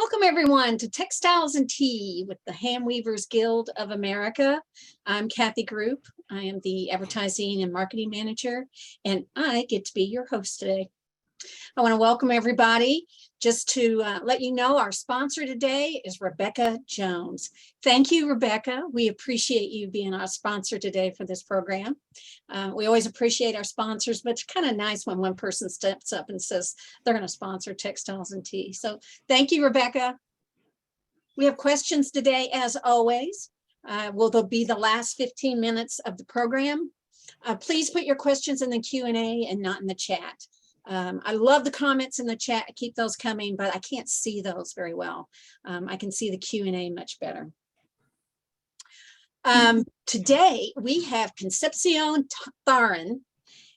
Welcome everyone to Textiles and Tea with the Handweavers Guild of America. I'm Kathy Group. I am the Advertising and Marketing Manager, and I get to be your host today. I want to welcome everybody. Just to let you know, our sponsor today is Rebecca Jones. Thank you, Rebecca. We appreciate you being our sponsor today for this program. We always appreciate our sponsors, but it's kind of nice when one person steps up and says they're going to sponsor Textiles and Tea. So thank you, Rebecca. We have questions today, as always. They'll be the last 15 minutes of the program. Please put your questions in the Q&A and not in the chat. I love the comments in the chat. Keep those coming, but I can't see those very well. I can see the Q&A much better. Today, we have Concepcion Tharin.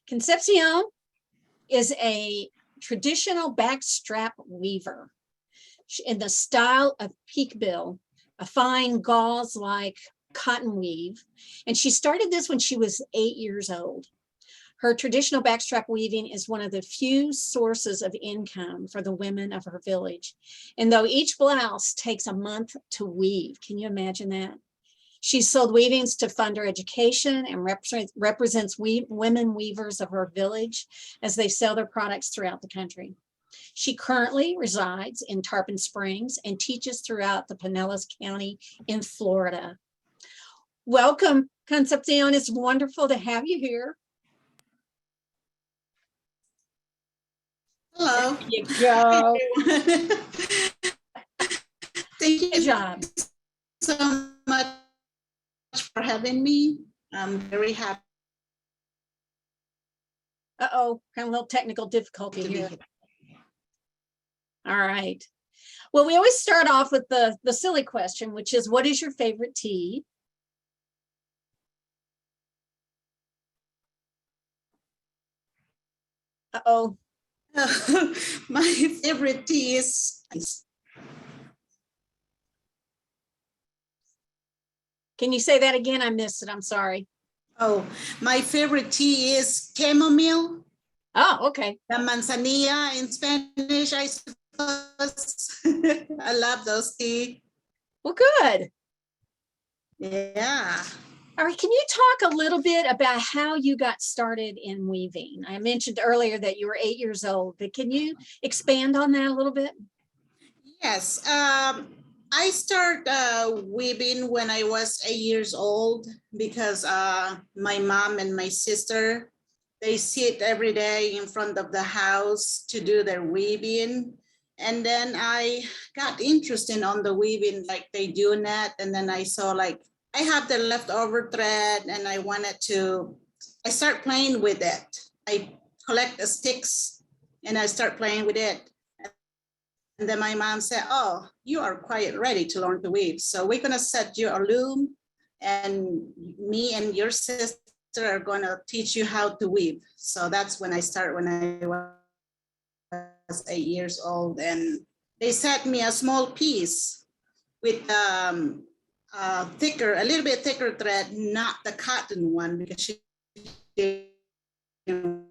Concepcion is a traditional backstrap weaver in the style of pik'bil, a fine gauze-like cotton weave. And she started this when she was 8 years old. Her traditional backstrap weaving is one of the few sources of income for the women of her village. And though each blouse takes a month to weave, can you imagine that? She sold weavings to fund her education and represents women weavers of her village as they sell their products throughout the country. She currently resides in Tarpon Springs and teaches throughout the Pinellas County in Florida. Welcome, Concepcion. It's wonderful to have you here. Hello. There you go. Thank you Good job. so much for having me. I'm very happy. Uh-oh, kind of a little technical difficulty to be here. here. All right. Well, we always start off with the silly question, which is, what is your favorite tea? Uh-oh. My favorite tea is. Can you say that again? I missed it. I'm sorry. Oh, my favorite tea is chamomile. Oh, okay. La manzanilla in Spanish, I suppose. I love those tea. Well, good. Yeah. All right. Can you talk a little bit about how you got started in weaving? I mentioned earlier that you were 8 years old, but can you expand on that a little bit? Yes. I started weaving when I was 8 years old because my mom and my sister, they sit every day in front of the house to do their weaving. And then I got interested on the weaving, like they do that. And then I saw like, I have the leftover thread and I start playing with it. I collect the sticks and I start playing with it. And then my mom said, oh, you are quite ready to learn to weave. So we're gonna set you a loom and me and your sister are gonna teach you how to weave. So that's when I started when I was 8 years old. And they set me a small piece with a little bit thicker thread, not the cotton one, because she didn't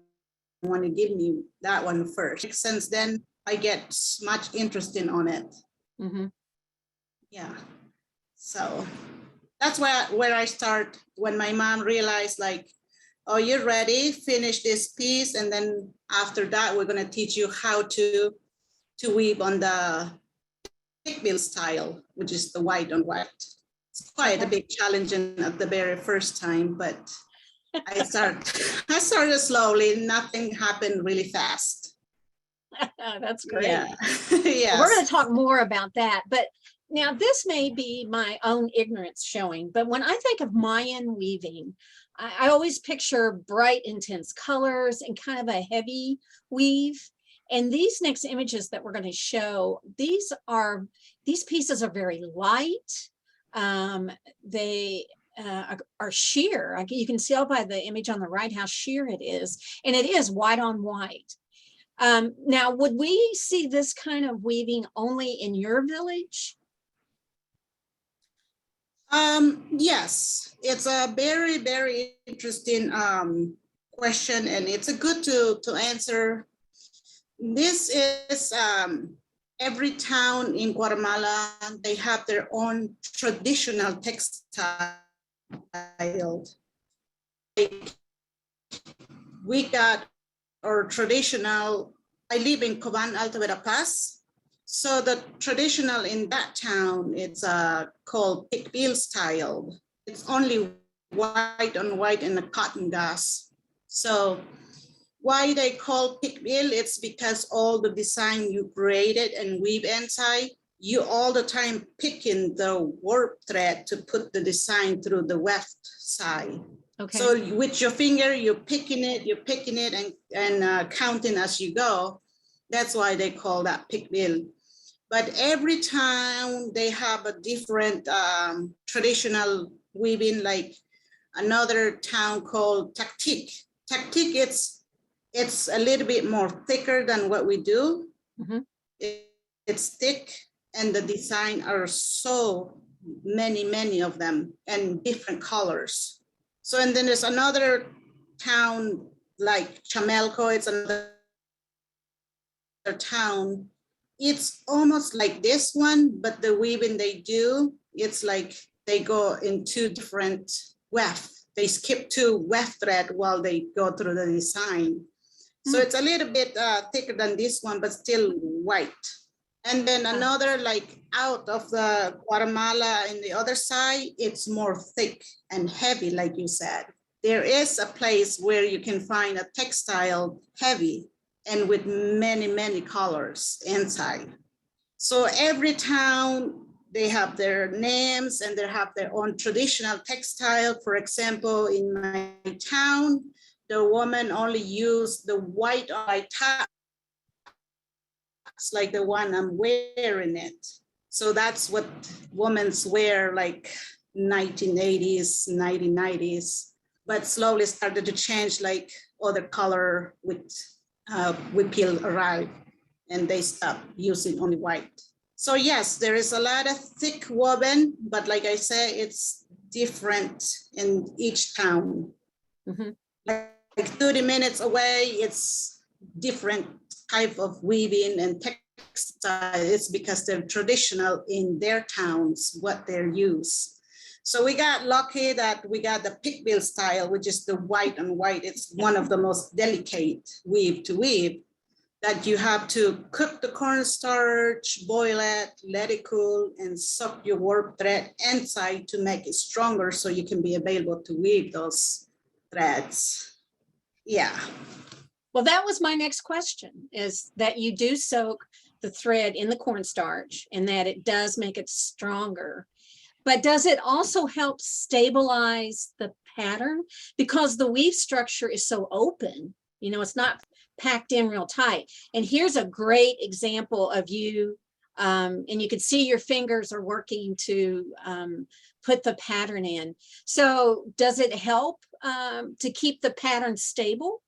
want to give me that one first. Since then, I get much interested on it. Mm-hmm. Yeah. So that's where I start when my mom realized like, oh, you're ready, finish this piece. And then after that, we're going to teach you how to weave on the pik'bil style, which is the white on white. It's quite a big challenge at the very first time, but I started slowly. Nothing happened really fast. That's great. Yeah. Yes. We're going to talk more about that, but now this may be my own ignorance showing, but when I think of Mayan weaving, I always picture bright, intense colors and kind of a heavy weave. And these next images that we're going to show, these pieces are very light. They are sheer. You can see all by the image on the right how sheer it is, and it is white on white. Now, would we see this kind of weaving only in your village? Yes, it's a very, very interesting question, and it's a good to answer. This is every town in Guatemala, they have their own traditional textile. Like we got our traditional, I live in Coban, Alta Verapaz. So the traditional in that town, it's called pik'bil style. It's only white on white in the cotton gauze. So why they call pik'bil, it's because all the design you created and weave inside, you all the time picking the warp thread to put the design through the weft side. Okay. So with your finger, you're picking it and counting as you go. That's why they call that pik'bil. But every town they have a different traditional weaving, like another town called Tactic. Tactic, it's a little bit more thicker than what we do. Mhm. It's thick and the design are so many of them and different colors. So, and then there's another town like Chamelco, it's another town. It's almost like this one, but the weaving they do, it's like they go in two different weft. They skip two weft thread while they go through the design. So it's a little bit thicker than this one, but still white. And then another, like out of the Guatemala in the other side, it's more thick and heavy, like you said. There is a place where you can find a textile heavy and with many colors inside. So every town, they have their names and they have their own traditional textile. For example, in my town, the woman only used the white top, like the one I'm wearing it. So that's what women wear like 1980s, 1990s, but slowly started to change, like other color with peel arrived and they stopped using only white. So yes, there is a lot of thick woven, but like I say, it's different in each town. Mm-hmm. Like 30 minutes away, it's different type of weaving and textile. It's because they're traditional in their towns, what they're used. So we got lucky that we got the pik'bil style, which is the white on white. It's one of the most delicate weave to weave, that you have to cook the cornstarch, boil it, let it cool, and soak your warp thread inside to make it stronger so you can be available to weave those threads. Yeah. Well, that was my next question, is that you do soak the thread in the cornstarch and that it does make it stronger. But does it also help stabilize the pattern? Because the weave structure is so open, you know, it's not packed in real tight. And here's a great example of you, and you can see your fingers are working to put the pattern in. So does it help to keep the pattern stable?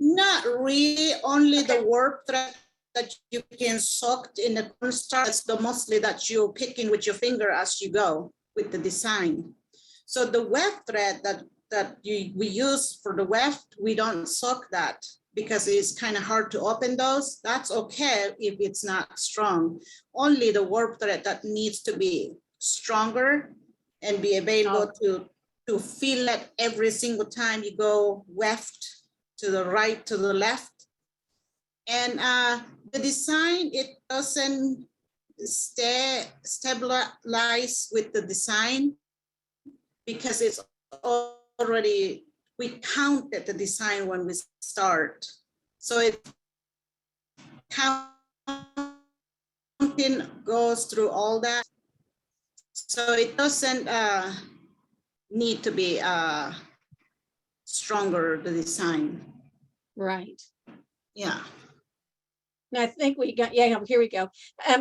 Not really, only the warp thread that you can soak in the cornstarch. That's the mostly that you picking with your finger as you go with the design. So the weft thread that we use for the weft, we don't soak that because it's kind of hard to open those. That's okay if it's not strong. Only the warp thread that needs to be stronger and be available to feel it every single time you go weft to the right, to the left. And the design, it doesn't stabilize with the design because it's already, we counted the design when we start. So it counting goes through all that. So it doesn't need to be stronger, the design. Right. Yeah. I think we got, yeah, here we go.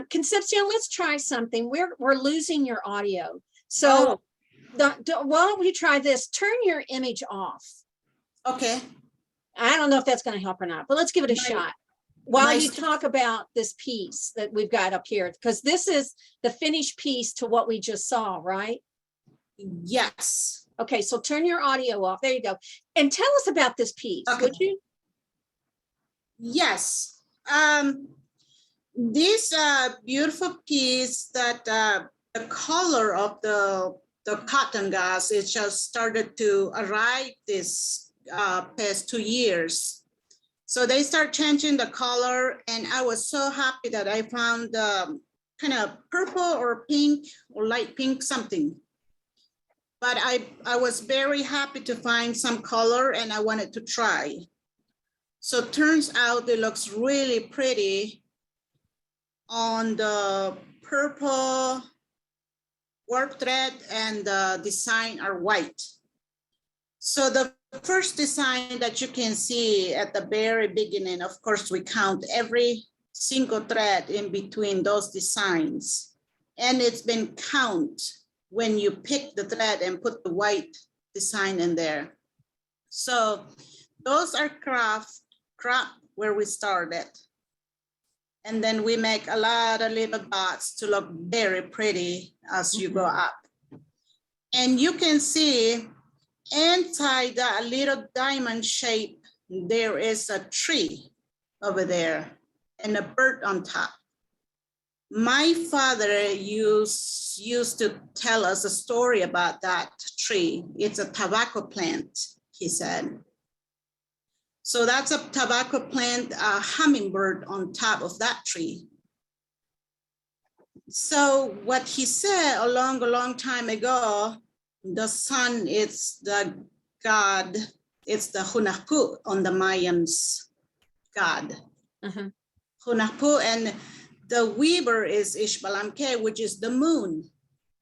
Concepcion, let's try something. We're losing your audio. So why don't we try this? Turn your image off. Okay. I don't know if that's going to help or not, but let's give it a shot. While you talk about this piece that we've got up here, because this is the finished piece to what we just saw, right? Yes. Okay, so turn your audio off. There you go. And tell us about this piece, would Okay. you? Yes. This beautiful piece that the color of the cotton gauze, it just started to arrive this past 2 years. So they start changing the color, and I was so happy that I found kind of purple or pink or light pink something. But I was very happy to find some color, and I wanted to try. So it turns out it looks really pretty on the purple warp thread, and the design are white. So the first design that you can see at the very beginning, of course, we count every single thread in between those designs. And it's been count when you pick the thread and put the white design in there. So those are crop where we started. And then we make a lot of little dots to look very pretty as you go up. And you can see inside that little diamond shape, there is a tree over there and a bird on top. My father used to tell us a story about that tree. It's a tobacco plant, he said. So that's a tobacco plant, a hummingbird on top of that tree. So what he said a long time ago, the sun is the god, it's the Hunahpu on the Mayans god. Hunahpu, and the weaver is Ishbalamke, which is the moon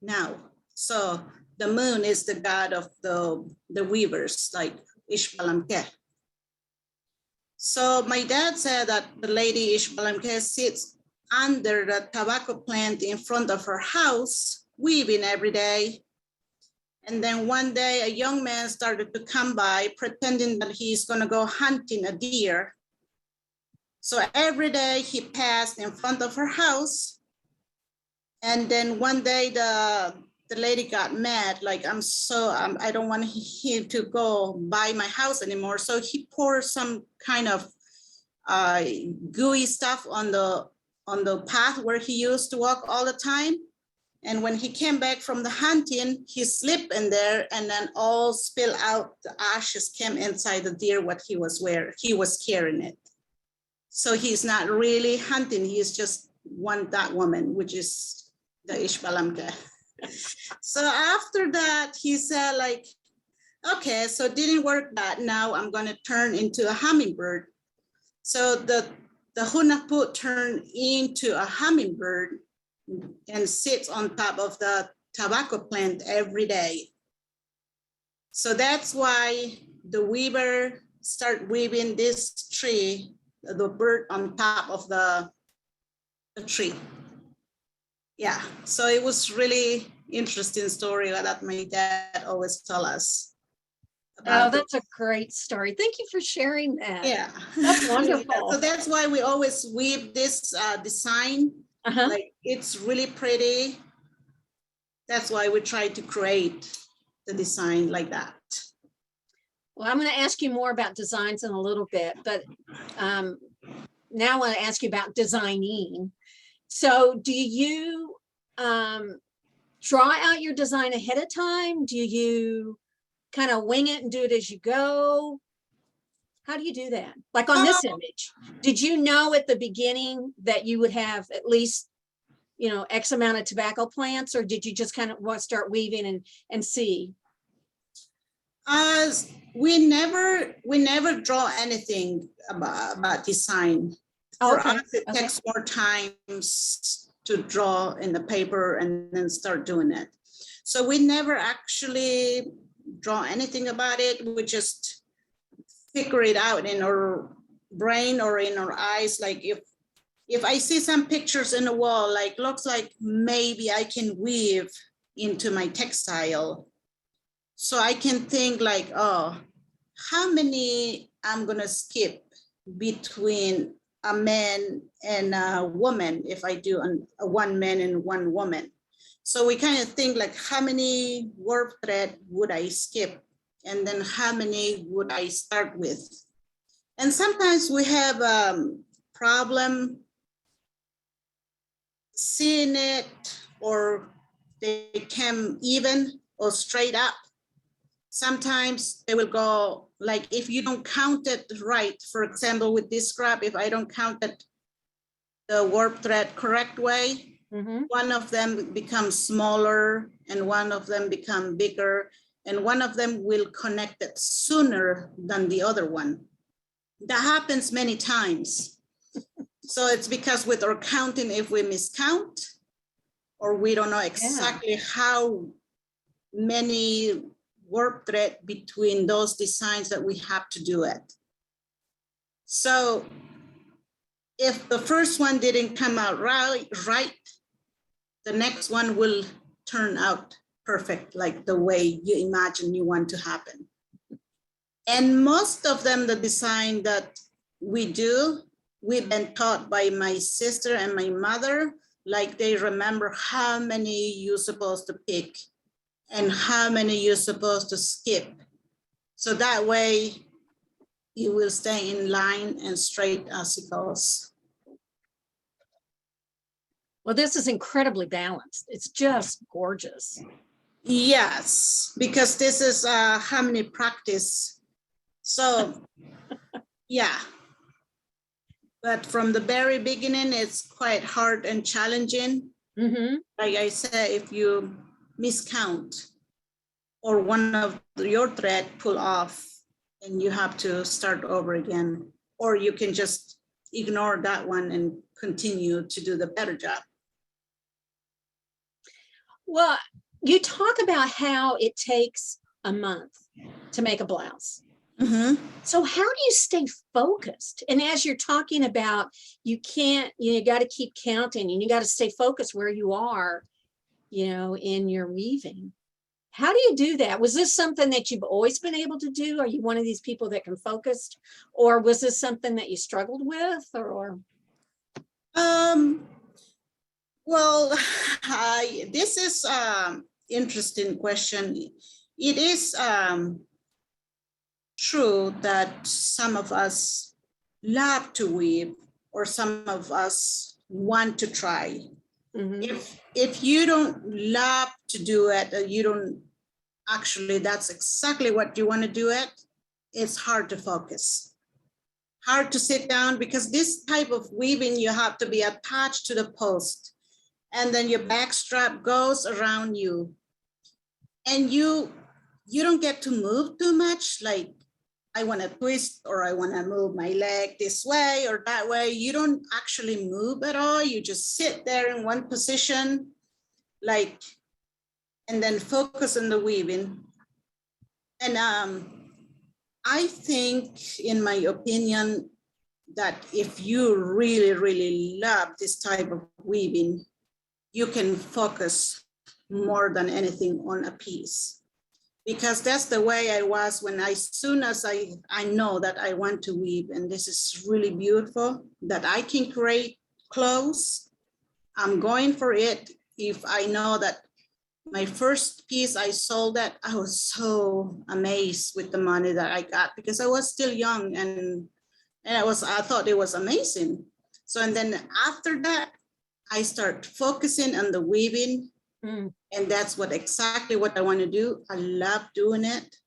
now. So the moon is the god of the weavers, like Ishbalamke. So my dad said that the lady Ishbalamke sits under the tobacco plant in front of her house, weaving every day. And then one day a young man started to come by pretending that he's gonna go hunting a deer. So every day he passed in front of her house. And then one day the lady got mad, like, I don't want him to go by my house anymore. So he poured some kind of gooey stuff on the path where he used to walk all the time. And when he came back from the hunting, he slipped in there, and then all spill out, the ashes came inside the deer, what he was wearing. He was carrying it. So he's not really hunting, he's just that woman, which is the Ishbalamke. So after that, he said, like, okay, so it didn't work that. Now I'm gonna turn into a hummingbird. So the Hunahpu turned into a hummingbird and sits on top of the tobacco plant every day. So that's why the weaver start weaving this tree, the bird on top of the tree. Yeah, so it was really interesting story that my dad always tell us. Oh, that's a great story. Thank you for sharing that. Yeah, that's wonderful. So that's why we always weave this design. Like, it's really pretty. That's why we try to create the design like that. Well, I'm going to ask you more about designs in a little bit, but now I want to ask you about designing. So do you draw out your design ahead of time? Do you kind of wing it and do it as you go? How do you do that? Like on this image, did you know at the beginning that you would have at least, you know, X amount of tobacco plants, or did you just kind of start weaving and see? We never draw anything about design. For us, it takes more times to draw in the paper and then start doing it. So we never actually draw anything about it. We just figure it out in our brain or in our eyes. Like if I see some pictures in the wall, like looks like maybe I can weave into my textile. So I can think like, oh, how many I'm gonna skip between a man and a woman if I do a one man and one woman. So we kind of think like, how many warp thread would I skip? And then how many would I start with? And sometimes we have problem seeing it, or they come even or straight up. Sometimes they will go like, if you don't count it right, for example, with this scrap, if I don't count it the warp thread correct way, one of them becomes smaller and one of them become bigger, and one of them will connect it sooner than the other one. That happens many times. So it's because with our counting, if we miscount, or we don't know exactly how many warp thread between those designs that we have to do it. So if the first one didn't come out right, the next one will turn out perfect, like the way you imagine you want to happen. And most of them, the design that we do, we've been taught by my sister and my mother, like they remember how many you're supposed to pick and how many you're supposed to skip. So that way you will stay in line and straight as it goes. Well, this is incredibly balanced. It's just gorgeous. Yes, because this is how many practice. So yeah, but from the very beginning, it's quite hard and challenging. Like I said, if you miscount or one of your thread pull off, and you have to start over again, or you can just ignore that one and continue to do the better job. Well, you talk about how it takes a month to make a blouse. So how do you stay focused? And as you're talking about, you got to keep counting and you got to stay focused where you are, in your weaving. How do you do that? Was this something that you've always been able to do? Are you one of these people that can focus, or was this something that you struggled with, or? Well, this is interesting question. It is true that some of us love to weave, or some of us want to try. If you don't love to do it, or you don't actually, that's exactly what you want to do it, it's hard to focus. Hard to sit down, because this type of weaving, you have to be attached to the post, and then your back strap goes around you, and you don't get to move too much. Like, I want to twist, or I want to move my leg this way or that way. You don't actually move at all. You just sit there in one position, like, and then focus on the weaving. And I think, in my opinion, that if you really, really love this type of weaving, you can focus more than anything on a piece. Because that's the way I was when as soon as I know that I want to weave, and this is really beautiful, that I can create clothes, I'm going for it. If I know that my first piece I sold, that I was so amazed with the money that I got, because I was still young, and I thought it was amazing. So, and then after that, I start focusing on the weaving. And that's exactly what I want to do. I love doing it.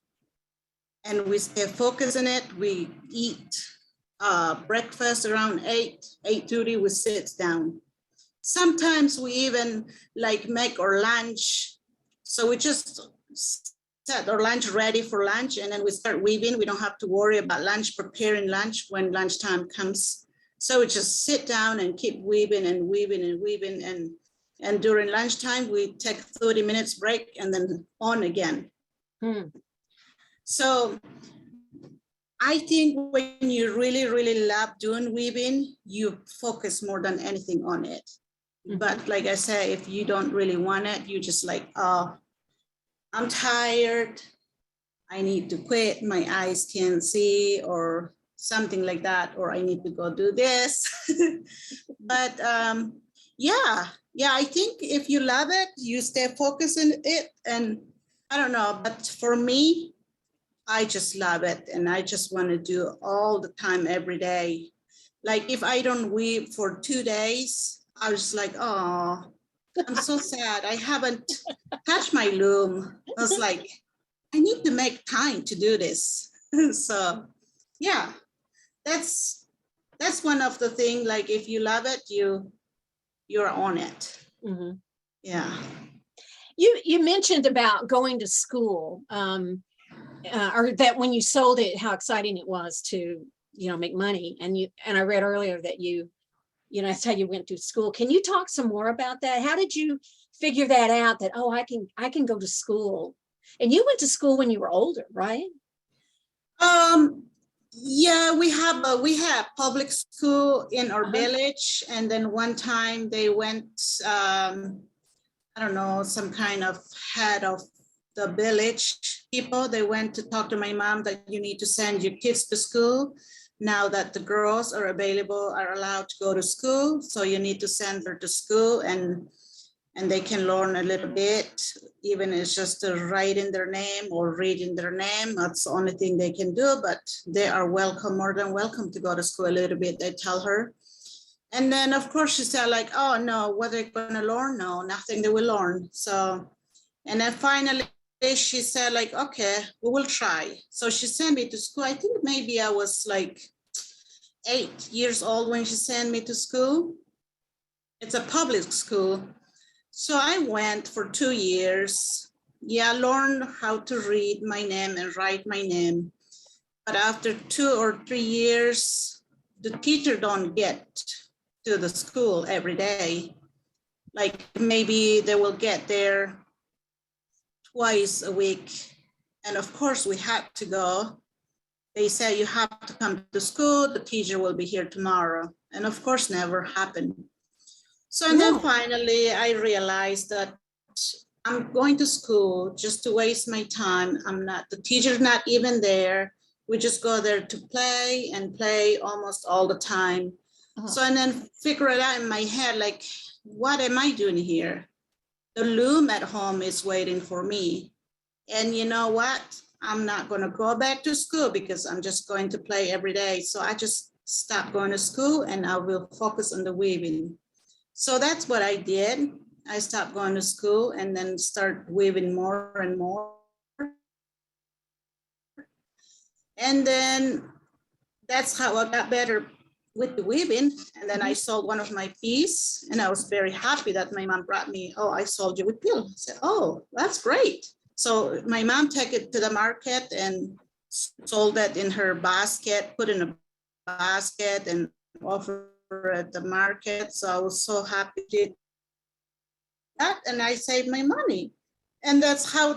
And we stay focused on it. We eat breakfast around 8:30, we sit down. Sometimes we even like make our lunch. So we just set our lunch ready for lunch, and then we start weaving. We don't have to worry about lunch, preparing lunch when lunchtime comes. So we just sit down and keep weaving and weaving and weaving. And during lunchtime, we take 30 minutes break and then on again. So I think when you really, really love doing weaving, you focus more than anything on it. But like I said, if you don't really want it, you just like, oh, I'm tired, I need to quit, my eyes can't see, or something like that, or I need to go do this. But yeah, yeah, I think if you love it, you stay focused in it. And I don't know, but for me, I just love it. And I just want to do all the time, every day. Like if I don't weave for 2 days, I was like, oh, I'm so sad. I haven't touched my loom. I was like, I need to make time to do this. So yeah, that's one of the things, like if you love it, you're on it. Mhm. Yeah. You mentioned about going to school, or that when you sold it, how exciting it was to, make money. And I read earlier that that's how you went to school. Can you talk some more about that? How did you figure that out, that, oh, I can go to school? And you went to school when you were older, right? Yeah, we have public school in our village, and then one time they went, I don't know, some kind of head of the village people. They went to talk to my mom that you need to send your kids to school now that the girls are allowed to go to school. So you need to send her to school, and they can learn a little bit, even it's just writing their name or reading their name. That's the only thing they can do, but they are welcome, more than welcome to go to school a little bit, they tell her. And then of course she said like, oh no, what are they gonna learn? No, nothing they will learn. So, and then finally she said like, okay, we will try. So she sent me to school. I think maybe I was like 8 years old when she sent me to school. It's a public school. So I went for 2 years. Yeah, learned how to read my name and write my name. But after 2 or 3 years, the teacher don't get to the school every day. Like maybe they will get there twice a week. And of course we had to go. They say you have to come to school, the teacher will be here tomorrow. And of course never happened. So, and then finally I realized that I'm going to school just to waste my time. The teacher's not even there. We just go there to play and play almost all the time. So, and then figure it out in my head, like, what am I doing here? The loom at home is waiting for me. And you know what? I'm not going to go back to school because I'm just going to play every day. So I just stopped going to school and I will focus on the weaving. So that's what I did. I stopped going to school and then start weaving more and more. And then that's how I got better with the weaving. And then I sold one of my pieces and I was very happy that my mom brought me, oh, I sold you with pill. I said, oh, that's great. So my mom took it to the market and sold it in her basket, put in a basket and offered at the market. So I was so happy to do that, and I saved my money. And that's how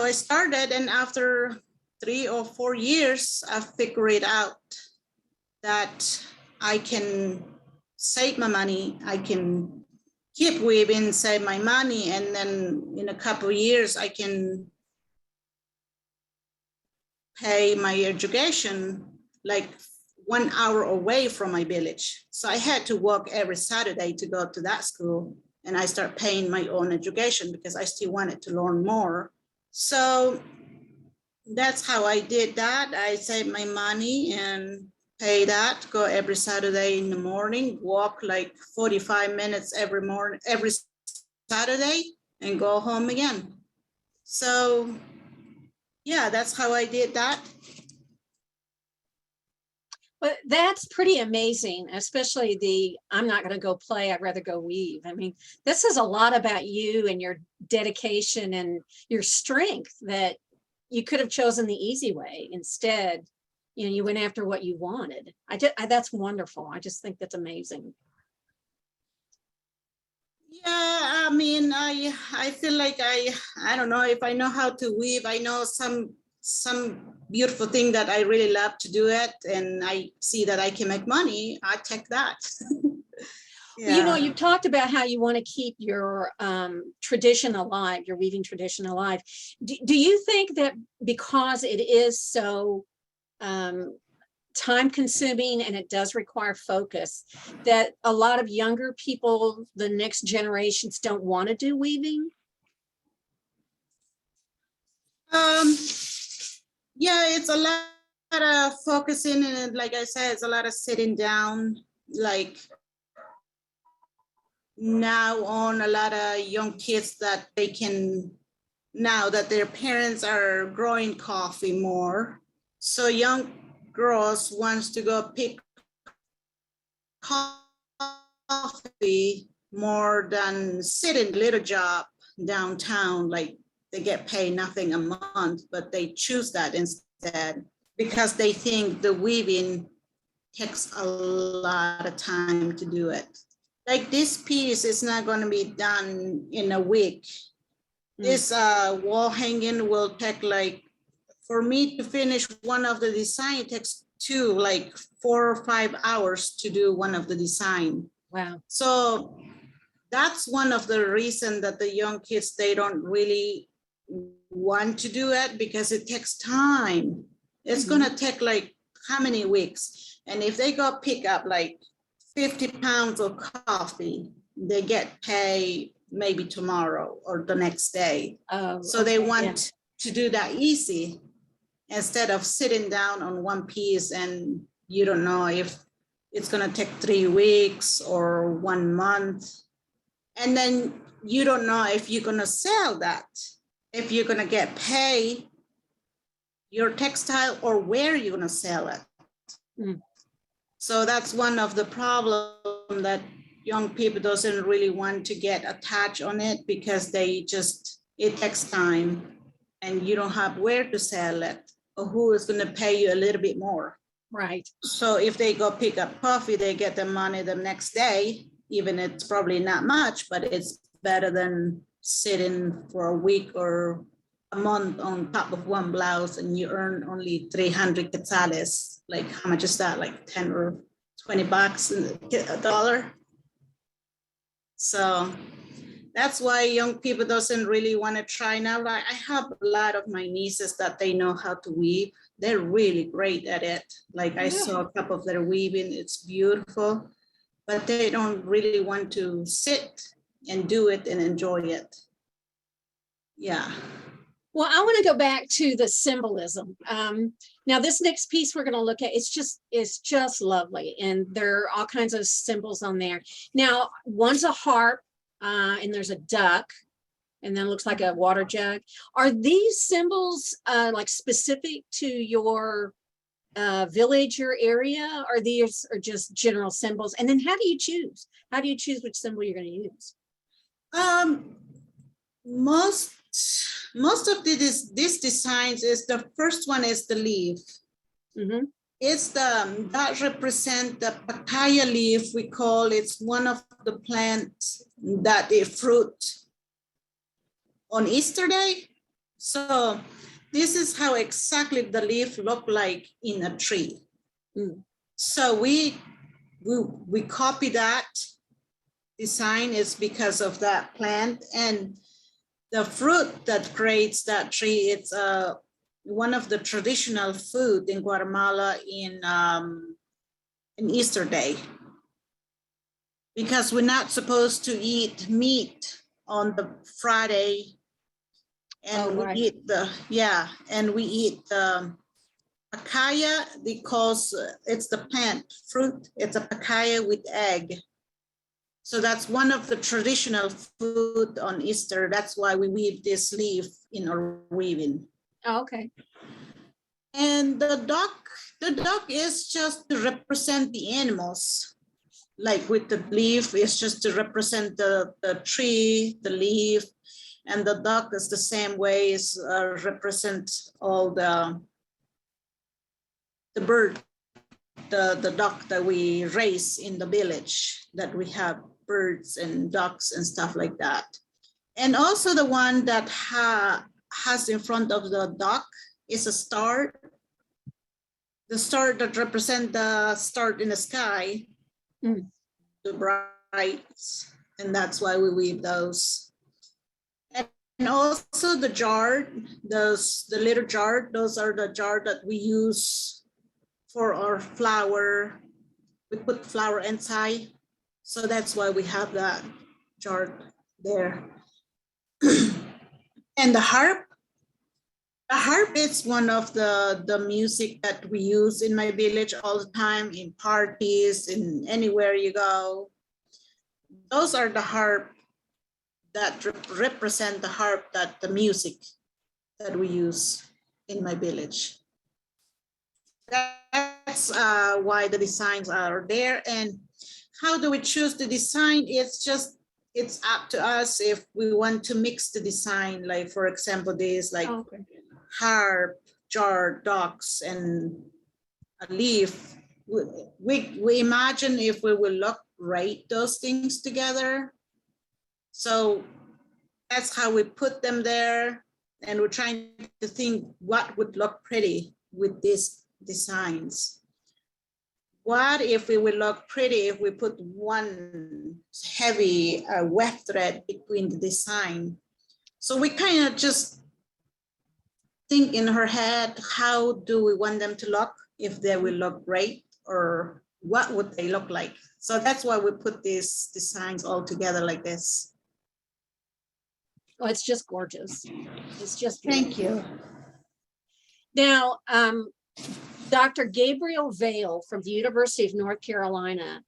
I started. And after 3 or 4 years, I figured out that I can save my money. I can keep weaving, save my money, and then in a couple of years, I can pay my education like 1 hour away from my village. So I had to walk every Saturday to go to that school. And I start paying my own education because I still wanted to learn more. So that's how I did that. I saved my money and pay that, go every Saturday in the morning, walk like 45 minutes every morning, every Saturday, and go home again. So yeah, that's how I did that. But that's pretty amazing, especially I'm not going to go play, I'd rather go weave. I mean, this is a lot about you and your dedication and your strength, that you could have chosen the easy way. Instead, you went after what you wanted. That's wonderful. I just think that's amazing. Yeah, I mean, I feel like I don't know if I know how to weave. I know some beautiful thing that I really love to do it, and I see that I can make money. I take that. Yeah. Well, you talked about how you want to keep your tradition alive, your weaving tradition alive. Do you think that because it is so time consuming and it does require focus, that a lot of younger people, the next generations, don't want to do weaving? Yeah, it's a lot of focusing, and like I said, it's a lot of sitting down. Like now on a lot of young kids that they can, now that their parents are growing coffee more. So young girls wants to go pick coffee more than sit in little job downtown, like they get paid nothing a month, but they choose that instead because they think the weaving takes a lot of time to do it. Like this piece is not going to be done in a week. This wall hanging will take, like, for me to finish one of the design, it takes like 4 or 5 hours to do one of the design. Wow. So that's one of the reasons that the young kids, they don't really want to do it because it takes time. It's gonna take like how many weeks? And if they go pick up like 50 pounds of coffee, they get paid maybe tomorrow or the next day. So they want to do that easy instead of sitting down on one piece and you don't know if it's gonna take 3 weeks or 1 month. And then you don't know if you're gonna sell that, if you're gonna get paid your textile or where you're gonna sell it. So that's one of the problems that young people doesn't really want to get attached on it because they just, it takes time and you don't have where to sell it or who is gonna pay you a little bit more. Right. So if they go pick up coffee, they get the money the next day, even it's probably not much, but it's better than sitting for a week or a month on top of one blouse and you earn only 300 quetzales. Like how much is that? Like 10 or 20 bucks a dollar. So that's why young people doesn't really want to try now. Like I have a lot of my nieces that they know how to weave. They're really great at it. Like I saw a couple of their weaving, it's beautiful, but they don't really want to sit and do it and enjoy it. Yeah. Well, I want to go back to the symbolism. Now, this next piece we're going to look at, it's just lovely. And there are all kinds of symbols on there. Now, one's a harp and there's a duck and then it looks like a water jug. Are these symbols like specific to your village or area? Or these are just general symbols? And then how do you choose? How do you choose which symbol you're going to use? Most of these designs is, the first one is the leaf. It's that represent the papaya leaf. We call it's one of the plants that they fruit on Easter Day. So this is how exactly the leaf look like in a tree. So we copy that design is because of that plant, and the fruit that creates that tree, it's one of the traditional food in Guatemala in Easter Day. Because we're not supposed to eat meat on the Friday. And we eat the, and we eat the papaya because it's the plant fruit. It's a papaya with egg. So that's one of the traditional food on Easter. That's why we weave this leaf in our weaving. Oh, okay. And the duck is just to represent the animals. Like with the leaf, it's just to represent the tree, the leaf, and the duck is the same way, is represent all the bird, the duck that we raise in the village, that we have birds and ducks and stuff like that. And also the one that has in front of the duck is a star. The star that represent the star in the sky, the bright, and that's why we weave those. And also the jar, the little jar, those are the jar that we use for our flower. We put flower inside. So that's why we have that chart there. And the harp is one of the music that we use in my village all the time, in parties, in anywhere you go. Those are the harp that represent the harp, that the music that we use in my village. That's why the designs are there. And how do we choose the design? It's up to us if we want to mix the design. Like, for example, this like harp, jar, dogs, and a leaf. We imagine if we will write those things together. So that's how we put them there. And we're trying to think what would look pretty with these designs. What if we will look pretty if we put one heavy weft thread between the design? So we kind of just think in her head, how do we want them to look? If they will look great, or what would they look like? So that's why we put these designs all together like this. Oh, it's just gorgeous. It's just Thank you. Now, Dr. Gabriel Vale from the University of North Carolina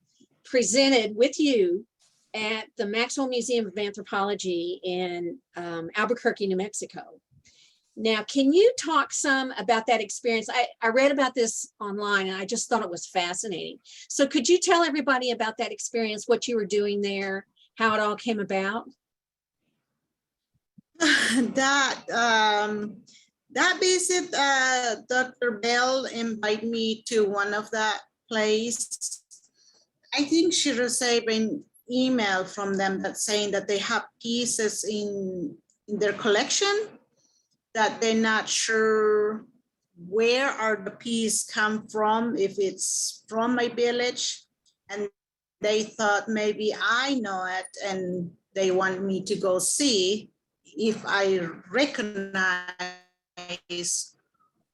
presented with you at the Maxwell Museum of Anthropology in Albuquerque, New Mexico. Now, can you talk some about that experience? I read about this online and I just thought it was fascinating. So could you tell everybody about that experience, what you were doing there, how it all came about? That visit, Dr. Bell invited me to one of that place. I think she received an email from them that saying that they have pieces in their collection that they're not sure where are the pieces come from, if it's from my village. And they thought maybe I know it and they want me to go see if I recognize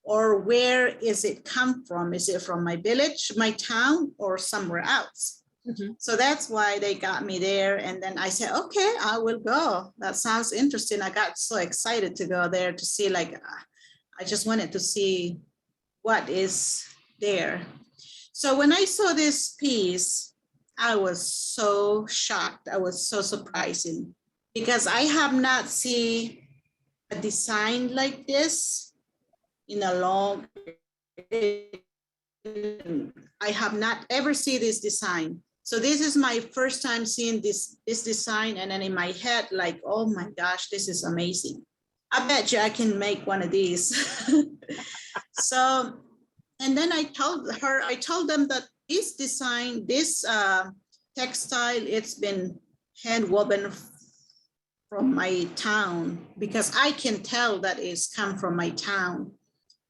or where is it come from? Is it from my village, my town, or somewhere else? Mm-hmm. So that's why they got me there. And then I said, okay, I will go. That sounds interesting. I got so excited to go there to see, like, I just wanted to see what is there. So when I saw this piece, I was so shocked. I was so surprising because I have not seen a design like this in a long, I have not ever seen this design. So this is my first time seeing this design, and then in my head, like, oh my gosh, this is amazing. I bet you I can make one of these. So, and then I told them that this design, this textile, it's been hand woven from my town, because I can tell that it's come from my town.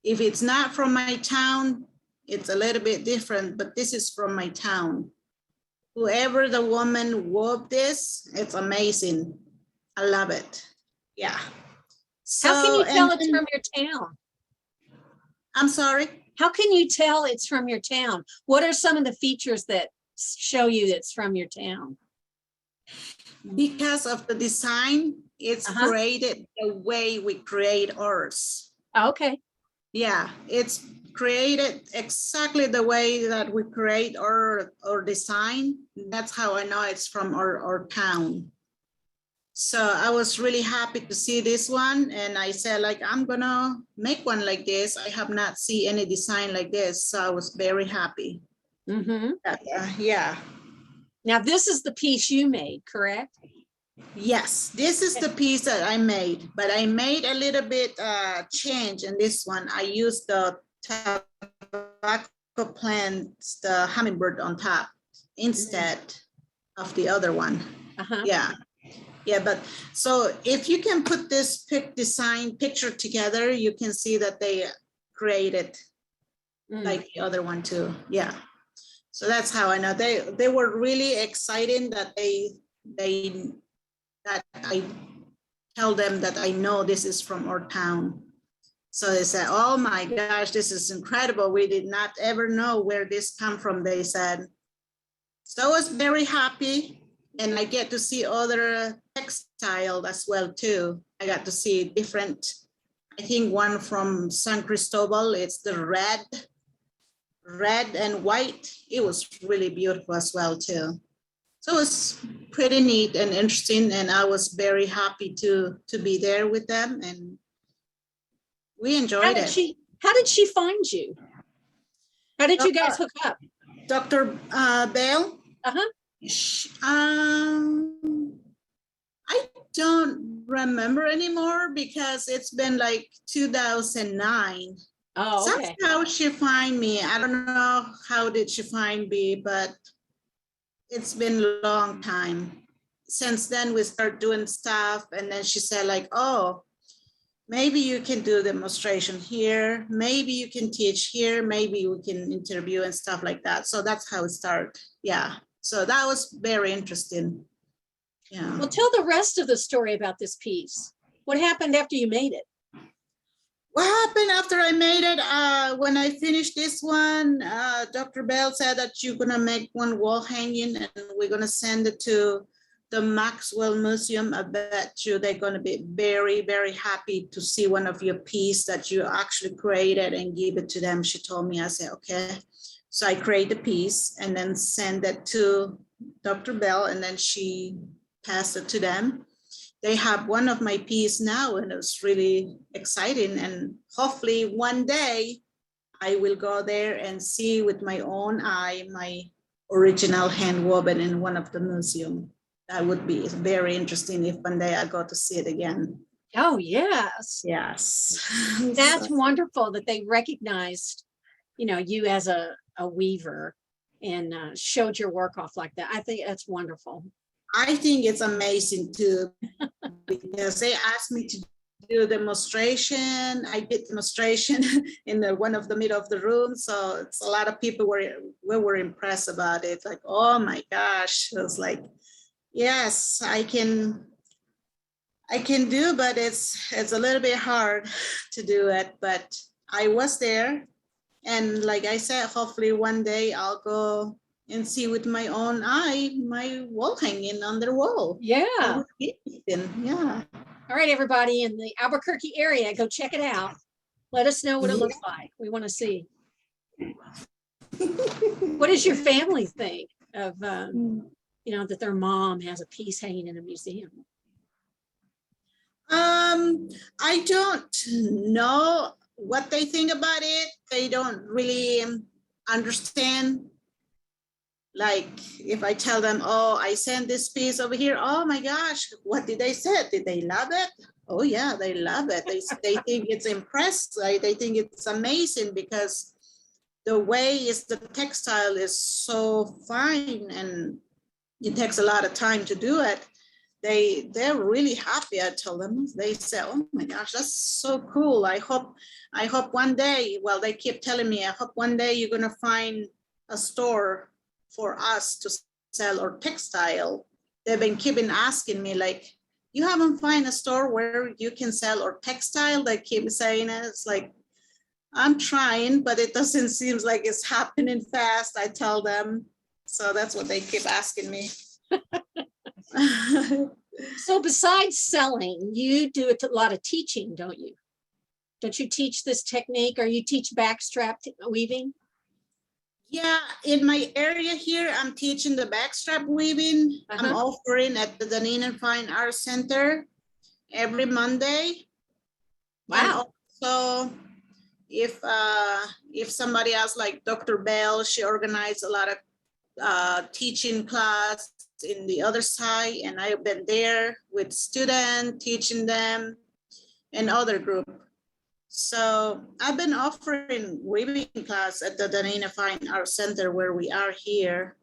If it's not from my town, it's a little bit different, but this is from my town. Whoever the woman wove this, it's amazing. I love it. Yeah. So, how can you tell it's from your town? I'm sorry? How can you tell it's from your town? What are some of the features that show you it's from your town? Because of the design, it's created the way we create ours. Okay. Yeah, it's created exactly the way that we create our design. That's how I know it's from our town. So I was really happy to see this one, and I said, like, I'm gonna make one like this. I have not seen any design like this, so I was very happy. Mm-hmm. Yeah. Now this is the piece you made, correct? Yes, this is the piece that I made, but I made a little bit change in this one. I used the tobacco plants, the hummingbird on top instead of the other one. Yeah. Yeah, but so if you can put this design picture together, you can see that they created like the other one too. Yeah. So that's how I know they were really excited that that I tell them that I know this is from our town. So they said, oh my gosh, this is incredible. We did not ever know where this come from, they said. So I was very happy, and I get to see other textile as well too. I got to see different, I think one from San Cristobal, it's the red and white. It was really beautiful as well too. So it was pretty neat and interesting, and I was very happy to be there with them, and we enjoyed it. How did she find you? How did you guys hook up? Dr. Bell? Uh-huh. I don't remember anymore because it's been like 2009. Oh, okay. That's how she find me. I don't know how did she find me, but it's been a long time. Since then we start doing stuff, and then she said like, oh, maybe you can do demonstration here. Maybe you can teach here. Maybe we can interview and stuff like that. So that's how it started. Yeah. So that was very interesting. Yeah. Well, tell the rest of the story about this piece. What happened after you made it? What happened after I made it? When I finished this one, Dr. Bell said that you're gonna make one wall hanging, and we're gonna send it to the Maxwell Museum. I bet you they're gonna be very, very happy to see one of your pieces that you actually created and give it to them. She told me. I said, okay. So I create the piece and then send it to Dr. Bell, and then she passed it to them. They have one of my pieces now, and it's really exciting. And hopefully one day I will go there and see with my own eye my original hand woven in one of the museum. That would be very interesting if one day I go to see it again. Oh, yes. Yes. That's wonderful that they recognized, you as a weaver and showed your work off like that. I think that's wonderful. I think it's amazing too, because they asked me to do a demonstration. I did demonstration in one of the middle of the room. So it's a lot of people were impressed about it. Like, oh my gosh. It was like, yes, I can do, but it's a little bit hard to do it, but I was there. And like I said, hopefully one day I'll go and see with my own eye my wall hanging on their wall. Yeah. Yeah. All right, everybody in the Albuquerque area, go check it out. Let us know what it looks like. We want to see. What does your family think of, that their mom has a piece hanging in a museum? I don't know what they think about it. They don't really understand. Like if I tell them, oh, I sent this piece over here, oh my gosh, what did they say? Did they love it? Oh yeah, they love it. They think it's impressed. They think it's amazing because the way the textile is so fine and it takes a lot of time to do it. They're really happy. I tell them. They say, oh my gosh, that's so cool. I hope one day, well, they keep telling me, I hope one day you're gonna find a store for us to sell our textile. They've been keeping asking me like, you haven't found a store where you can sell our textile? They keep saying it. It's like, I'm trying, but it doesn't seem like it's happening fast. I tell them. So that's what they keep asking me. So besides selling, you do a lot of teaching, don't you? Don't you teach this technique, or you teach backstrap weaving? Yeah, in my area here, I'm teaching the backstrap weaving. I'm offering at the Danina Fine Art Center every Monday. Wow. And also, if somebody else like Dr. Bell, she organized a lot of teaching class in the other side, and I've been there with students, teaching them, and other group. So I've been offering weaving class at the Danina Fine Art Center where we are here,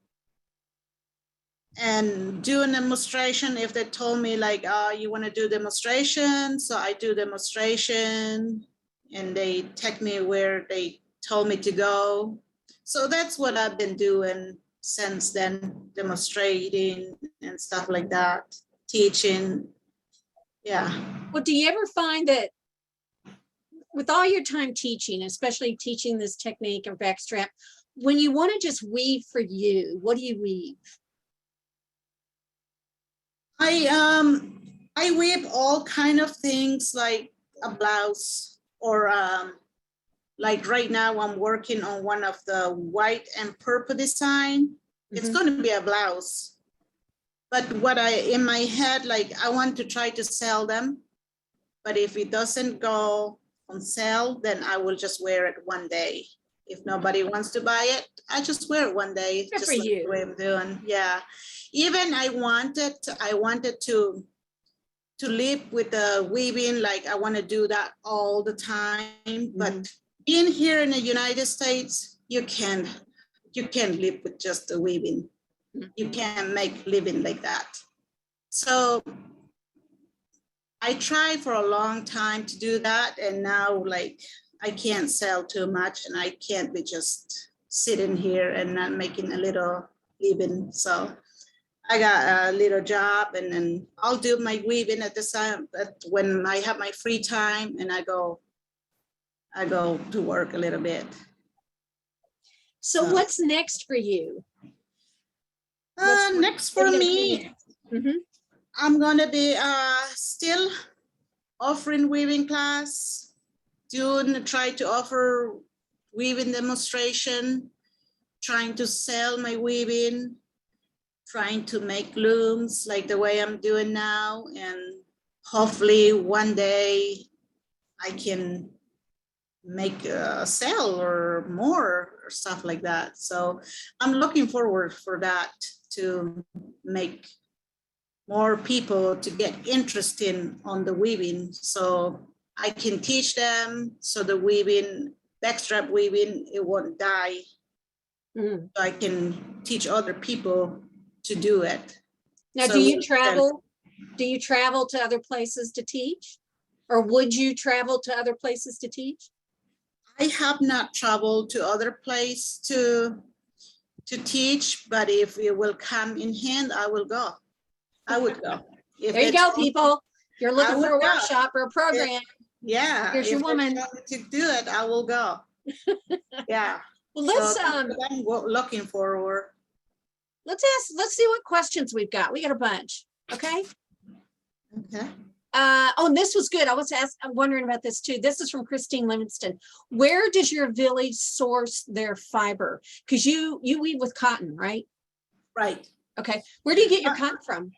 and doing demonstration. If they told me like, you want to do demonstration, so I do demonstration, and they take me where they told me to go. So that's what I've been doing since then, demonstrating and stuff like that, teaching. Yeah. Well, do you ever find that with all your time teaching, especially teaching this technique of backstrap, when you want to just weave for you, what do you weave? I weave all kind of things like a blouse or like right now I'm working on one of the white and purple design. It's going to be a blouse. But what in my head, like I want to try to sell them. But if it doesn't go on sale, then I will just wear it one day. If nobody wants to buy it, I just wear it one day. Good just for like you. the way I'm doing. Yeah. Even I wanted to live with the weaving, like I want to do that all the time. But being here in the United States, you can't live with just the weaving. You can't make living like that. So I tried for a long time to do that. And now like I can't sell too much and I can't be just sitting here and not making a little living. So I got a little job and then I'll do my weaving at the time, but when I have my free time and I go to work a little bit. So what's next for you? Next for me, I'm gonna be still offering weaving class, try to offer weaving demonstration, trying to sell my weaving, trying to make looms like the way I'm doing now, and hopefully one day I can make a sale or more or stuff like that. So I'm looking forward for that, to make more people to get interested on the weaving, so I can teach them, so the weaving, backstrap weaving, it won't die. So I can teach other people to do it. Now, so do you travel? Do you travel to other places to teach? Or would you travel to other places to teach? I have not traveled to other places to teach, but if it will come in hand, I will go. I would go. There you go, people. If you're looking for a workshop or a program. Yeah. Here's your woman. To do it, I will go. Yeah. Well, let's I'm looking forward. Let's see what questions we've got. We got a bunch. Okay. Okay. Oh, and this was good. I'm wondering about this too. This is from Christine Livingston. Where does your village source their fiber? Because you weave with cotton, right? Right. Okay. Where do you get your cotton from?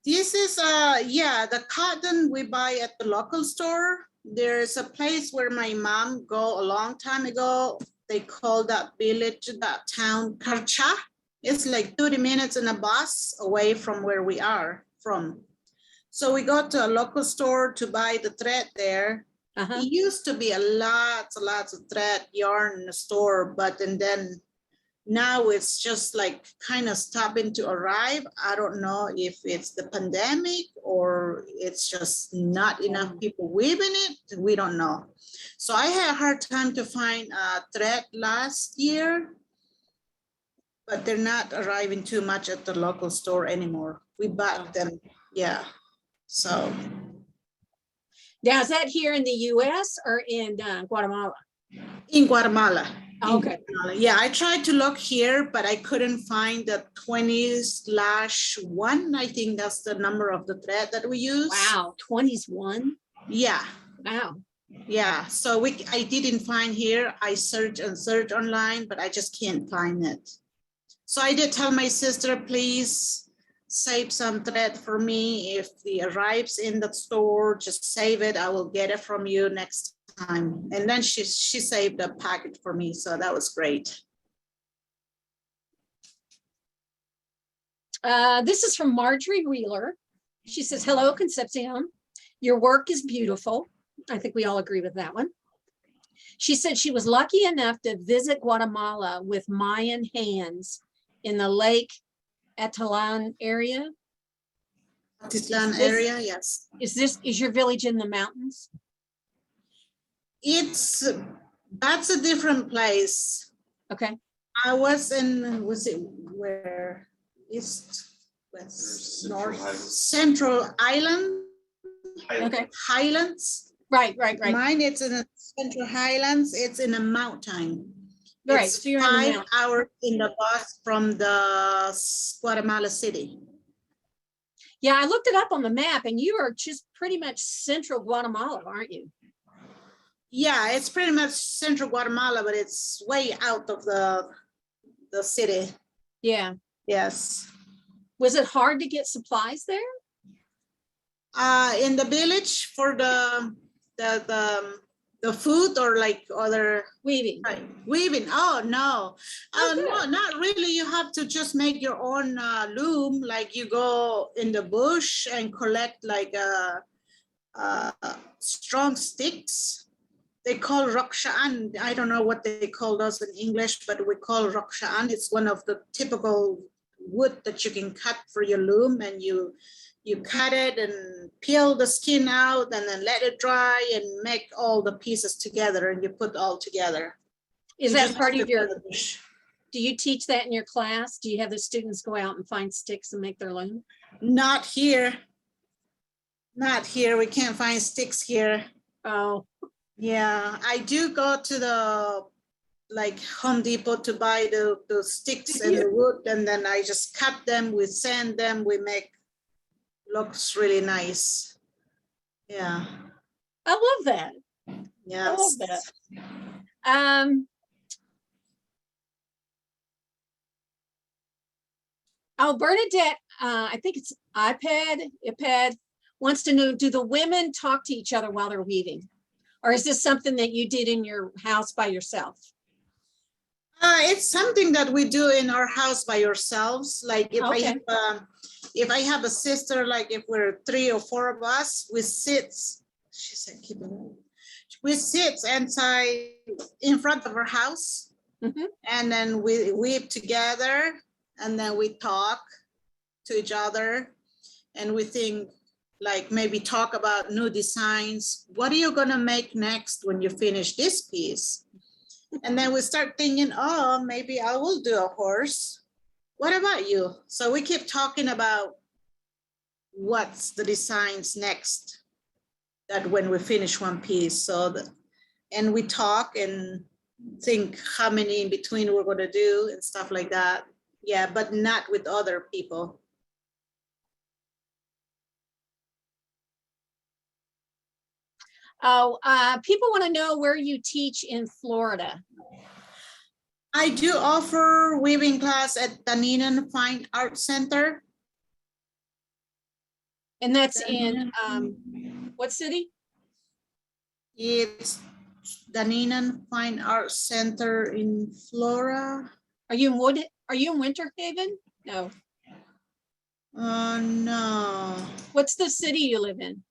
This is the cotton we buy at the local store. There's a place where my mom go a long time ago. They call that village, that town, Karcha. It's like 30 minutes in a bus away from where we are from. So we go to a local store to buy the thread there. It used to be lots of thread yarn in the store, but and then now it's just like kind of stopping to arrive. I don't know if it's the pandemic or it's just not enough people weaving it. We don't know. So I had a hard time to find thread last year, but they're not arriving too much at the local store anymore. We bought them, yeah. So. Now, is that here in the US or in Guatemala? In Guatemala. Okay. Yeah, I tried to look here, but I couldn't find the 20/1. I think that's the number of the thread that we use. Wow, 21? Yeah. Wow. Yeah, so I didn't find here. I searched online, but I just can't find it. So I did tell my sister, please save some thread for me. If it arrives in the store, just save it. I will get it from you next time. And then she saved a packet for me, so that was great. This is from Marjorie Wheeler. She says, hello, Concepcion. Your work is beautiful. I think we all agree with that one. She said she was lucky enough to visit Guatemala with Mayan hands in the Lake Atitlan area. Atitlan area, yes. Is your village in the mountains? That's a different place. Okay. I was in, where? East, west, north, central island. Okay. Highlands. Right. Mine, it's in the Central Highlands. It's in a mountain. Right. It's So you're in the 5 mountain. hours in the bus from the Guatemala City. Yeah, I looked it up on the map, and you are just pretty much central Guatemala, aren't you? Yeah, it's pretty much central Guatemala, but it's way out of the city. Yeah. Yes. Was it hard to get supplies there? In the village for the food, or like other Weaving. weaving? Oh no, Oh, no, good. not really. You have to just make your own loom. Like you go in the bush and collect like strong sticks. They call rakshaan. I don't know what they call those in English, but we call rakshaan. It's one of the typical wood that you can cut for your loom, and you cut it and peel the skin out and then let it dry and make all the pieces together, and you put all together. Is You that just part put of it in your, the bush. do you teach that in your class? Do you have the students go out and find sticks and make their loom? Not here. Not here. We can't find sticks here. Oh, Yeah, I do go to the like Home Depot to buy the sticks and the wood, and then I just cut them, we sand them, we make, looks really nice. Yeah. I love that. Yes. I love that. Oh, Bernadette, I think it's iPad wants to know, do the women talk to each other while they're weaving? Or is this something that you did in your house by yourself? It's something that we do in our house by ourselves. Like if I have a sister, like if we're 3 or 4 of us, we sit. She said, "Keep it." We sit inside in front of our house, and then we weave together, and then we talk to each other, and we think, like maybe talk about new designs. What are you gonna make next when you finish this piece? And then we start thinking, oh, maybe I will do a horse. What about you? So we keep talking about what's the designs next, that when we finish one piece. And we talk and think how many in between we're gonna do and stuff like that. Yeah, but not with other people. Oh, people want to know where you teach in Florida. I do offer weaving class at Taninan Fine Art Center. And that's in what city? It's Taninan Fine Art Center in Flora. Are you in Winter Haven? No. No. What's the city you live in?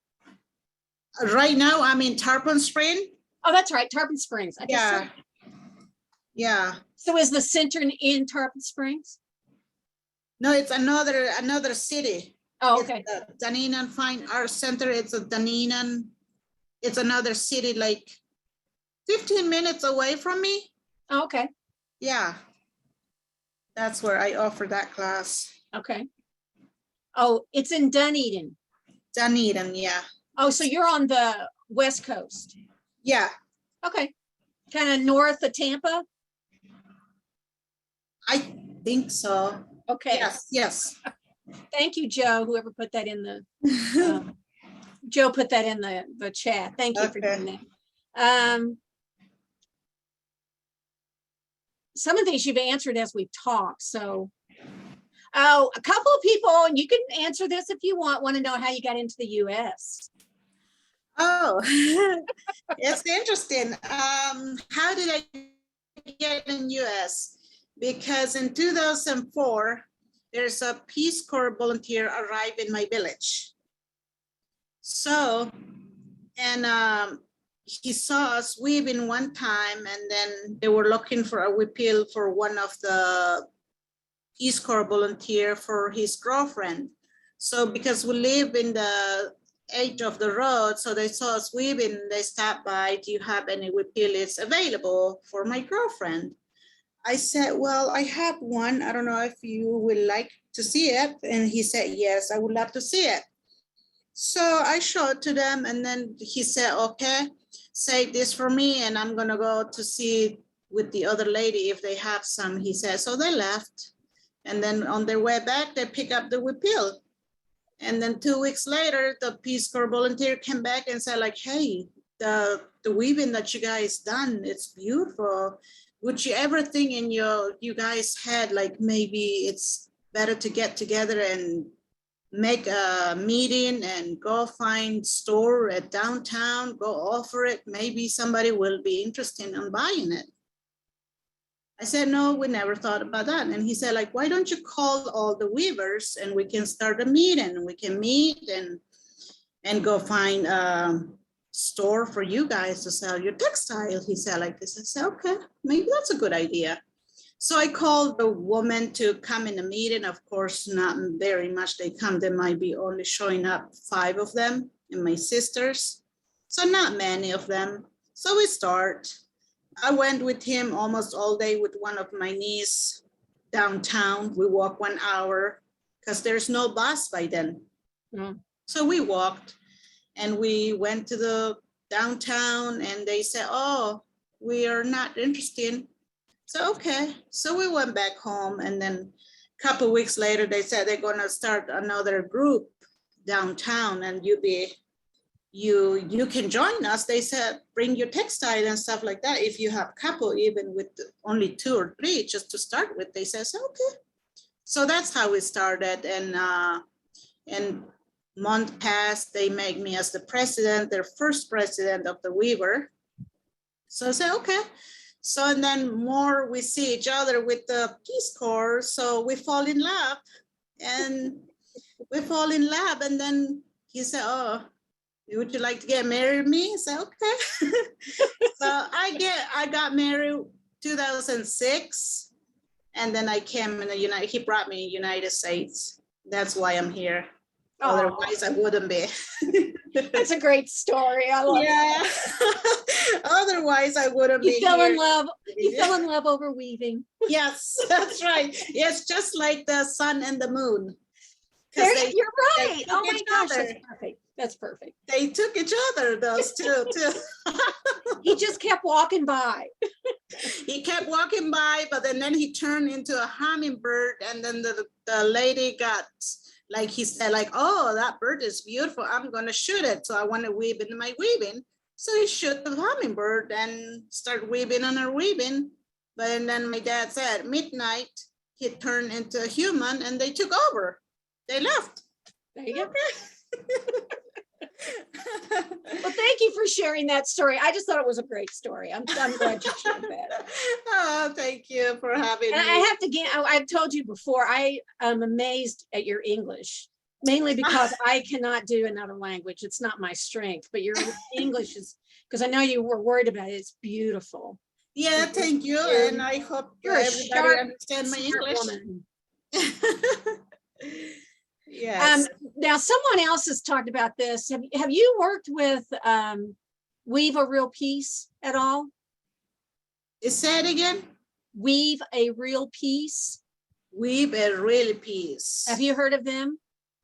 Right now, I'm in Tarpon Springs. Oh, that's right, Tarpon Springs. I just said. Yeah. So is the center in Tarpon Springs? No, it's another city. Oh, okay. It's Taninan Fine Art Center. It's a Taninan. It's another city, like 15 minutes away from me. Oh, okay. Yeah. That's where I offer that class. Okay. Oh, it's in Dunedin. Dunedin, yeah. Oh, so you're on the West Coast. Yeah. Okay. Kind of north of Tampa? I think so. Okay. Yes. Thank you, Joe, whoever put that in the, Joe put that in the chat. Thank you for doing that. Some of these you've answered as we've talked. So, a couple of people, and you can answer this if you want to know how you got into the U.S. Oh, it's interesting. How did I get in U.S.? Because in 2004, there's a Peace Corps volunteer arrived in my village. So, and he saw us weaving one time, and then they were looking for a weapil for one of the Peace Corps volunteer for his girlfriend. So because we live in the edge of the road, so they saw us weaving, they stopped by, do you have any weapilis available for my girlfriend? I said, well, I have one. I don't know if you would like to see it. And he said, yes, I would love to see it. So I showed to them, and then he said, okay, save this for me, and I'm gonna go to see with the other lady if they have some, he said. So they left. And then on their way back, they pick up the weaving. And then 2 weeks later, the Peace Corps volunteer came back and said like, hey, the weaving that you guys done, it's beautiful. Would you ever think in you guys had like, maybe it's better to get together and make a meeting and go find store at downtown, go offer it. Maybe somebody will be interested in buying it. I said, no, we never thought about that. And he said like, why don't you call all the weavers and we can start a meeting, we can meet and go find a store for you guys to sell your textile. He said like this. I said, okay, maybe that's a good idea. So I called the woman to come in a meeting. Of course, not very much they come. There might be only showing up 5 of them and my sisters. So not many of them. So we start. I went with him almost all day with one of my niece downtown. We walked 1 hour because there's no bus by then. Mm. So we walked and we went to the downtown and they said, oh, we are not interested. So, okay. So we went back home and then a couple weeks later, they said they're gonna start another group downtown and you can join us. They said, bring your textile and stuff like that. If you have couple, even with only 2 or 3, just to start with, they said, okay. So that's how we started. And month passed, they made me as the president, their first president of the Weaver. So I said, okay. So, and then more we see each other with the Peace Corps. So we fall in love and and then he said, oh, would you like to get married to me? I said, okay. So I got married 2006. And then I came in he brought me in the United States. That's why I'm here. Oh. Otherwise I wouldn't be. That's a great story. I love it. Otherwise I wouldn't be fell here. in love. You fell in love over weaving. Yes, that's right. It's just like the sun and the moon. You're right. Oh my gosh, that's perfect. That's perfect. They took each other, those two too. He just kept walking by. He kept walking by, but then he turned into a hummingbird, and then the lady got, like he said, like, oh, that bird is beautiful. I'm gonna shoot it. So I want to weave in my weaving. So he shot the hummingbird and start weaving on her weaving. But then my dad said, midnight, he turned into a human and they took over. They left. There you go. Well, thank you for sharing that story. I just thought it was a great story. I'm glad you shared that. Oh, thank you for having me. I have to get, I've told you before, I am amazed at your English, mainly because I cannot do another language. It's not my strength, but your English is, because I know you were worried about it. It's beautiful. Yeah, thank you. And I hope everybody understands my English. Woman. Yes. Now, someone else has talked about this. Have you worked with Weave a Real Piece at all? Say it again. Weave a Real Piece. Weave a Real Piece. Have you heard of them?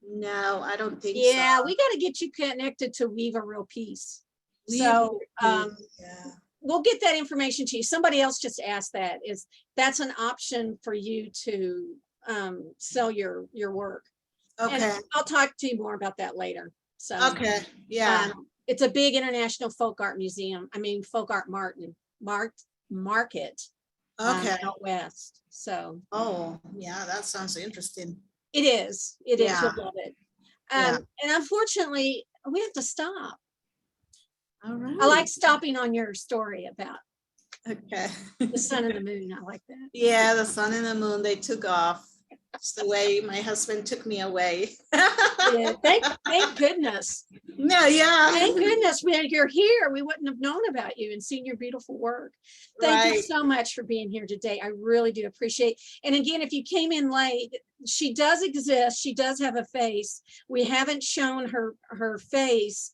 No, I don't think so. Yeah, we got to get you connected to Weave a Real Piece. We'll get that information to you. Somebody else just asked that. That's an option for you to sell your work. Okay. And I'll talk to you more about that later. So okay, yeah. It's a big international folk art museum. Folk art market. Okay. Out west. So. Oh, yeah, that sounds interesting. It is. It is. You'll love it. Yeah. And unfortunately, we have to stop. All right. I like stopping on your story about the sun and the moon. I like that. Yeah, the sun and the moon, they took off. It's the way my husband took me away. Yeah, thank goodness. No, yeah. Thank goodness when you're here. We wouldn't have known about you and seen your beautiful work. Thank you so much for being here today. I really do appreciate. And again, if you came in late, she does exist. She does have a face. We haven't shown her face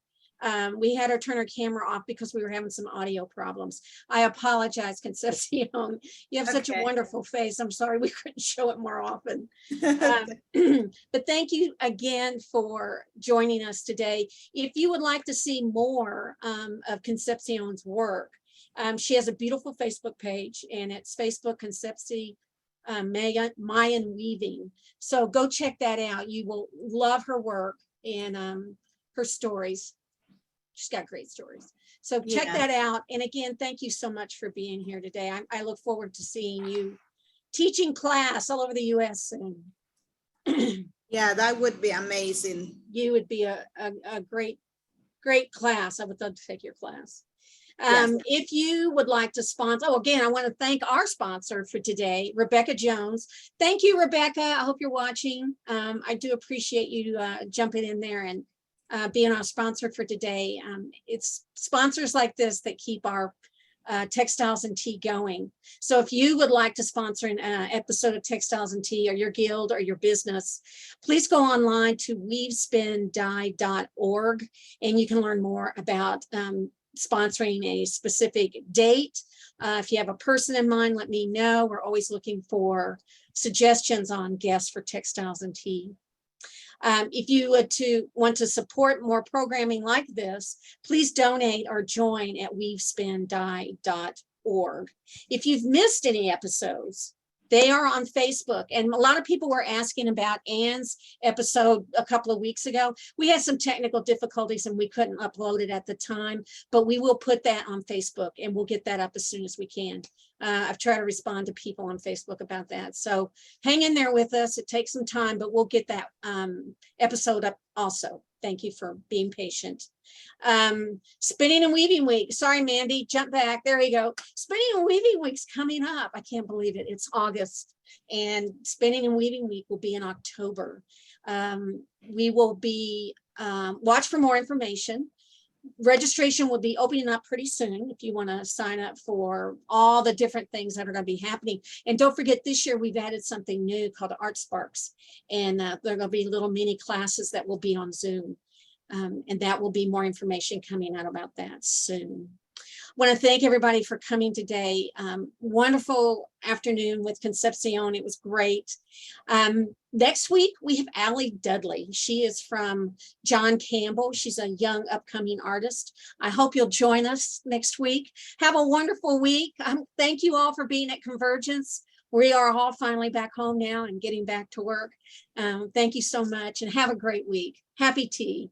We had her turn her camera off because we were having some audio problems. I apologize, Concepcion. You have such a Okay. wonderful face. I'm sorry we couldn't show it more often. But thank you again for joining us today. If you would like to see more of Concepcion's work, she has a beautiful Facebook page, and it's Facebook Concepcion Mayan Weaving. So go check that out. You will love her work and her stories. She's got great stories. So check Yeah. that out. And again, thank you so much for being here today. I look forward to seeing you teaching class all over the US soon. Yeah, that would be amazing. You would be a great class. I would love to take your class. Yes. If you would like to sponsor, again, I want to thank our sponsor for today, Rebecca Jones. Thank you, Rebecca. I hope you're watching. I do appreciate you jumping in there and being our sponsor for today. It's sponsors like this that keep our Textiles and Tea going. So if you would like to sponsor an episode of Textiles and Tea, or your guild or your business, please go online to weavespindye.org and you can learn more about sponsoring a specific date. If you have a person in mind, let me know. We're always looking for suggestions on guests for Textiles and Tea. If you want to support more programming like this, please donate or join at weavespindye.org. If you've missed any episodes, they are on Facebook. And a lot of people were asking about Anne's episode a couple of weeks ago. We had some technical difficulties and we couldn't upload it at the time, but we will put that on Facebook and we'll get that up as soon as we can. I've tried to respond to people on Facebook about that. So hang in there with us. It takes some time, but we'll get that episode up also. Thank you for being patient. Spinning and Weaving Week. Sorry, Mandy, jump back. There you go. Spinning and Weaving Week's coming up. I can't believe it. It's August, and Spinning and Weaving Week will be in October. We will be, watch for more information. Registration will be opening up pretty soon if you want to sign up for all the different things that are going to be happening. And don't forget, this year we've added something new called Art Sparks, and there are going to be little mini classes that will be on Zoom, and that will be more information coming out about that soon. I want to thank everybody for coming today. Wonderful afternoon with Concepcion. It was great. Next week, we have Allie Dudley. She is from John Campbell. She's a young upcoming artist. I hope you'll join us next week. Have a wonderful week. Thank you all for being at Convergence. We are all finally back home now and getting back to work. Thank you so much and have a great week. Happy tea.